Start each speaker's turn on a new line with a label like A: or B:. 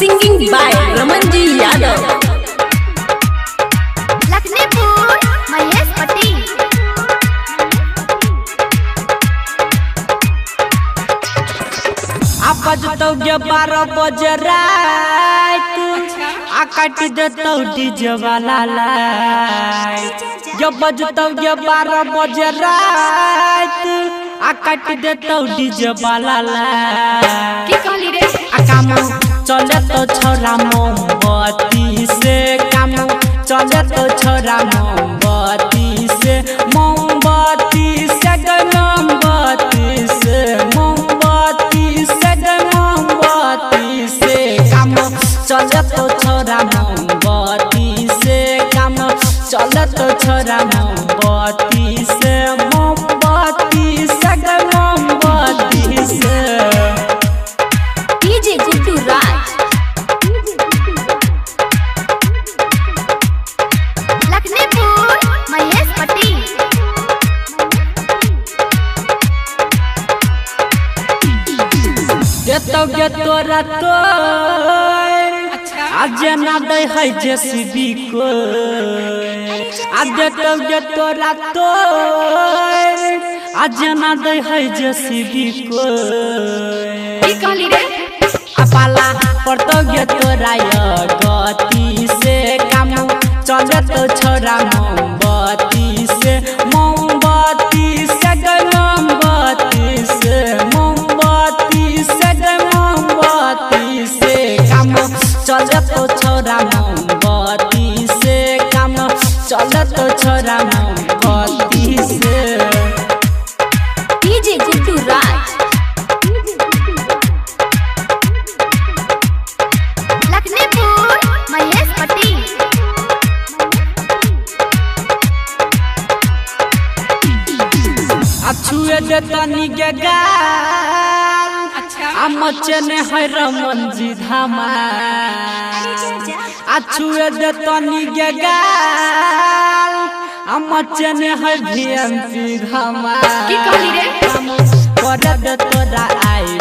A: Singing by Ramanji Yadav.
B: Lakhanpur Mahesh पति।
C: बजतौ 12 बजे रात काटी देतौ डीजे वाला लाइट। जब बजतौ 12 बजे रात काटी देतौ डीजे वाला लाइट।
B: की कहली रे
C: काम चले तो छोरा मोमबत्ती से, काम चले तो छोरा मोमबत्ती से, मोमबत्ती से गे मोमबत्ती से, मोमबत्ती से गे मोमबत्ती से। काम चले तो छोरा मोमबत्ती से, काम चले तो छोरा मोमबत्ती से, मोमबत्ती से गे मोमबत्ती से।
B: डीजे गुड्डू राज। लखनपुर महेश पति।
C: देतौ गे तोरा आज ना दे है जेसीबी को। आज देतौ गे तोरा आज ना दे है जेसीबी को।
B: की कहली रे
C: पाला पड़तौ गे तोरा गति से, काम चले तो छोरा मोमबत्ती से, मोमबत्ती से गे मोमबत्ती से, मोमबत्ती से गे मोमबत्ती से। काम चले तो छोरा मोमबत्ती से, काम चले तो छोरा मोमबत्ती से।
B: डीजे गुड्डू राज। लखनपुर महेश पति।
C: छुए दे तनी के गाल मचने है रमन जी धमाल। छुए दे तनी के गाल मचने है भीएमपी धमाल।
B: की कहली रे
C: कर दे तोरा आई